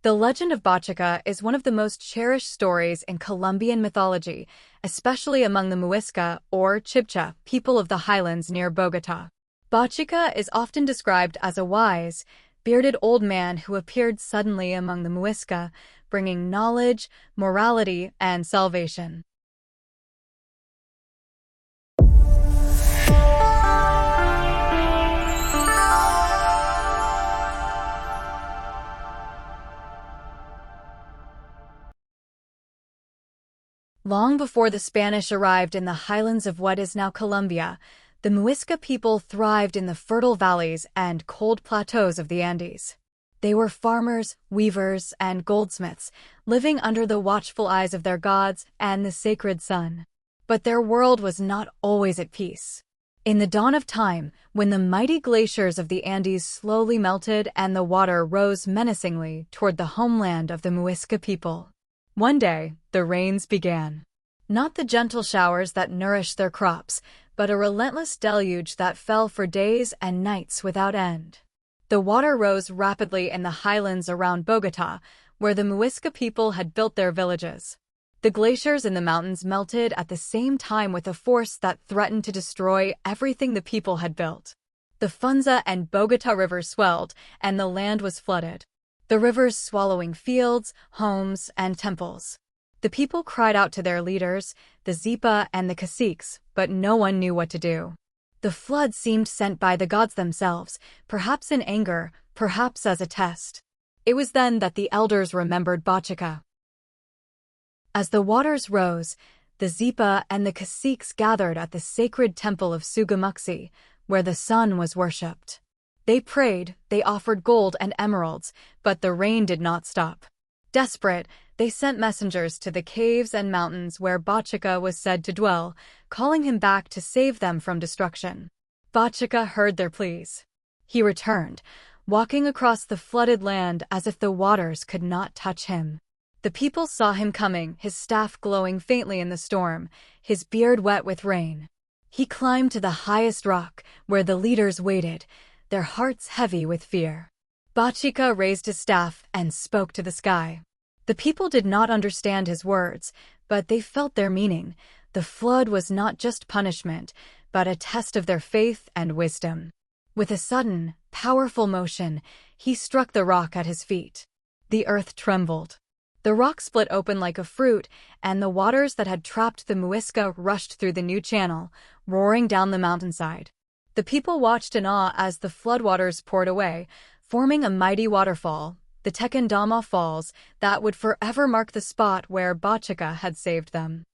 The legend of Bochica is one of the most cherished stories in Colombian mythology, especially among the Muisca or Chibcha people of the highlands near Bogotá. Bochica is often described as a wise, bearded old man who appeared suddenly among the Muisca, bringing knowledge, morality, and salvation. Long before the Spanish arrived in the highlands of what is now Colombia, the Muisca people thrived in the fertile valleys and cold plateaus of the Andes. They were farmers, weavers, and goldsmiths, living under the watchful eyes of their gods and the sacred sun. But their world was not always at peace. In the dawn of time, when the mighty glaciers of the Andes slowly melted and the water rose menacingly toward the homeland of the Muisca people, one day, the rains began. Not the gentle showers that nourished their crops, but a relentless deluge that fell for days and nights without end. The water rose rapidly in the highlands around Bogotá, where the Muisca people had built their villages. The glaciers in the mountains melted at the same time with a force that threatened to destroy everything the people had built. The Funza and Bogotá rivers swelled, and the land was flooded, the rivers swallowing fields, homes, and temples. The people cried out to their leaders, the Zipa and the caciques, but no one knew what to do. The flood seemed sent by the gods themselves, perhaps in anger, perhaps as a test. It was then that the elders remembered Bochica. As the waters rose, the Zipa and the caciques gathered at the sacred temple of Sugamuxi, where the sun was worshipped. They prayed, they offered gold and emeralds, but the rain did not stop. Desperate, they sent messengers to the caves and mountains where Bochica was said to dwell, calling him back to save them from destruction. Bochica heard their pleas. He returned, walking across the flooded land as if the waters could not touch him. The people saw him coming, his staff glowing faintly in the storm, his beard wet with rain. He climbed to the highest rock, where the leaders waited, their hearts heavy with fear. Bochica raised his staff and spoke to the sky. The people did not understand his words, but they felt their meaning. The flood was not just punishment, but a test of their faith and wisdom. With a sudden, powerful motion, he struck the rock at his feet. The earth trembled. The rock split open like a fruit, and the waters that had trapped the Muisca rushed through the new channel, roaring down the mountainside. The people watched in awe as the floodwaters poured away, forming a mighty waterfall, the Tequendama Falls, that would forever mark the spot where Bochica had saved them.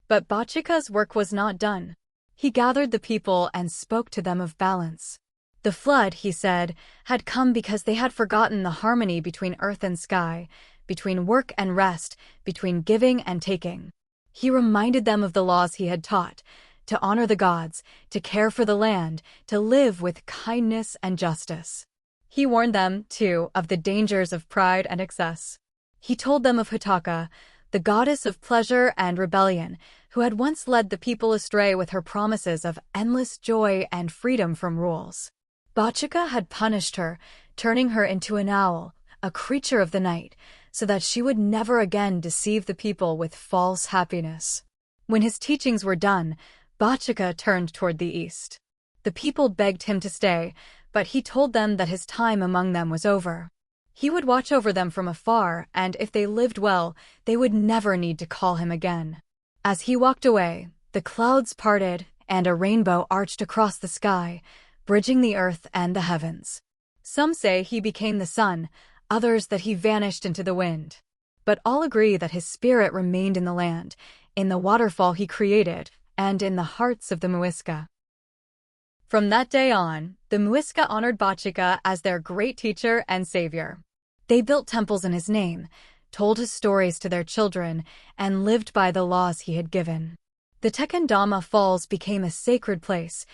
But Bochica's work was not done. He gathered the people and spoke to them of balance. The flood, he said, had come because they had forgotten the harmony between earth and sky, between work and rest, between giving and taking. He reminded them of the laws he had taught, to honor the gods, to care for the land, to live with kindness and justice. He warned them, too, of the dangers of pride and excess. He told them of Hutaca, the goddess of pleasure and rebellion, who had once led the people astray with her promises of endless joy and freedom from rules. Bochica had punished her, turning her into an owl, a creature of the night, so that she would never again deceive the people with false happiness. When his teachings were done, Bochica turned toward the east. The people begged him to stay, but he told them that his time among them was over. He would watch over them from afar, and if they lived well, they would never need to call him again. As he walked away, the clouds parted, and a rainbow arched across the sky, bridging the earth and the heavens. Some say he became the sun, others that he vanished into the wind. But all agree that his spirit remained in the land, in the waterfall he created, and in the hearts of the Muisca. From that day on, the Muisca honored Bochica as their great teacher and savior. They built temples in his name, told his stories to their children, and lived by the laws he had given. The Tequendama Falls became a sacred place,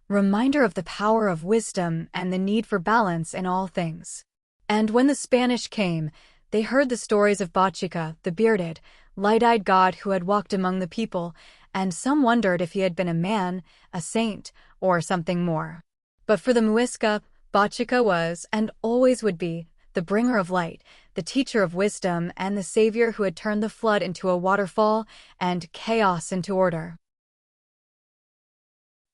a reminder of the power of wisdom and the need for balance in all things. And when the Spanish came, they heard the stories of Bochica, the bearded, light-eyed god who had walked among the people, and some wondered if he had been a man, a saint, or something more. But for the Muisca, Bochica was, and always would be, the bringer of light, the teacher of wisdom, and the savior who had turned the flood into a waterfall and chaos into order.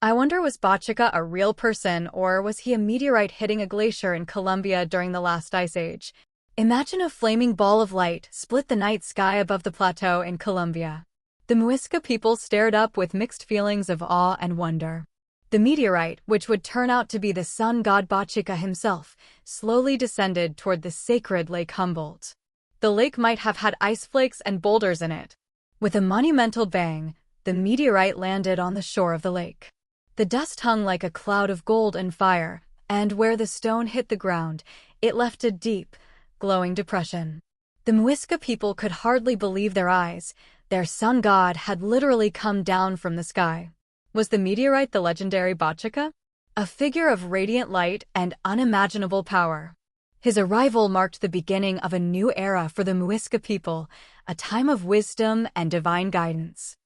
I wonder, was Bochica a real person, or was he a meteorite hitting a glacier in Colombia during the last ice age? Imagine a flaming ball of light split the night sky above the plateau in Colombia. The Muisca people stared up with mixed feelings of awe and wonder. The meteorite, which would turn out to be the sun god Bochica himself, slowly descended toward the sacred Lake Humboldt. The lake might have had ice flakes and boulders in it. With a monumental bang, the meteorite landed on the shore of the lake. The dust hung like a cloud of gold and fire, and where the stone hit the ground, it left a deep, glowing depression. The Muisca people could hardly believe their eyes. Their sun god had literally come down from the sky. Was the meteorite the legendary Bochica? A figure of radiant light and unimaginable power. His arrival marked the beginning of a new era for the Muisca people, a time of wisdom and divine guidance.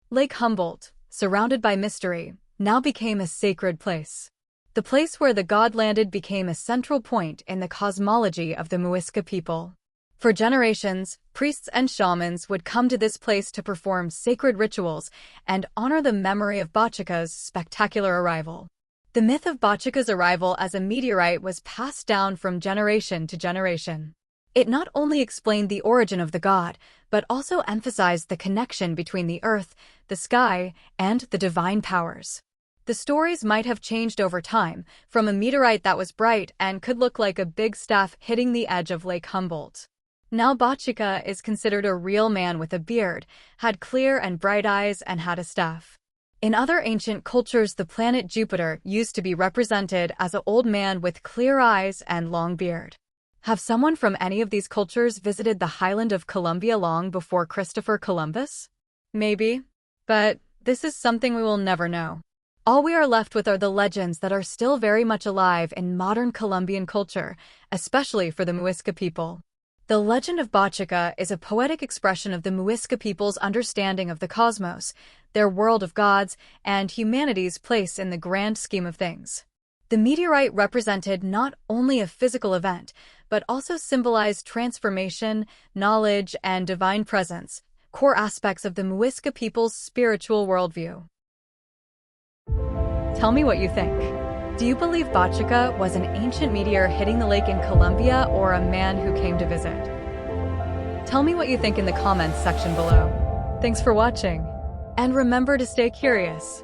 Lake Humboldt, surrounded by mystery, now became a sacred place. The place where the god landed became a central point in the cosmology of the Muisca people. For generations, priests and shamans would come to this place to perform sacred rituals and honor the memory of Bochica's spectacular arrival. The myth of Bochica's arrival as a meteorite was passed down from generation to generation. It not only explained the origin of the god, but also emphasized the connection between the earth, the sky, and the divine powers. The stories might have changed over time, from a meteorite that was bright and could look like a big staff hitting the edge of Lake Humboldt. Now Bochica is considered a real man with a beard, had clear and bright eyes, and had a staff. In other ancient cultures, the planet Jupiter used to be represented as an old man with clear eyes and long beard. Have someone from any of these cultures visited the highland of Colombia long before Christopher Columbus? Maybe. But this is something we will never know. All we are left with are the legends that are still very much alive in modern Colombian culture, especially for the Muisca people. The legend of Bochica is a poetic expression of the Muisca people's understanding of the cosmos, their world of gods, and humanity's place in the grand scheme of things. The meteorite represented not only a physical event, but also symbolized transformation, knowledge, and divine presence, core aspects of the Muisca people's spiritual worldview. Tell me what you think. Do you believe Bochica was an ancient meteor hitting the lake in Colombia, or a man who came to visit? Tell me what you think in the comments section below. Thanks for watching. And remember to stay curious.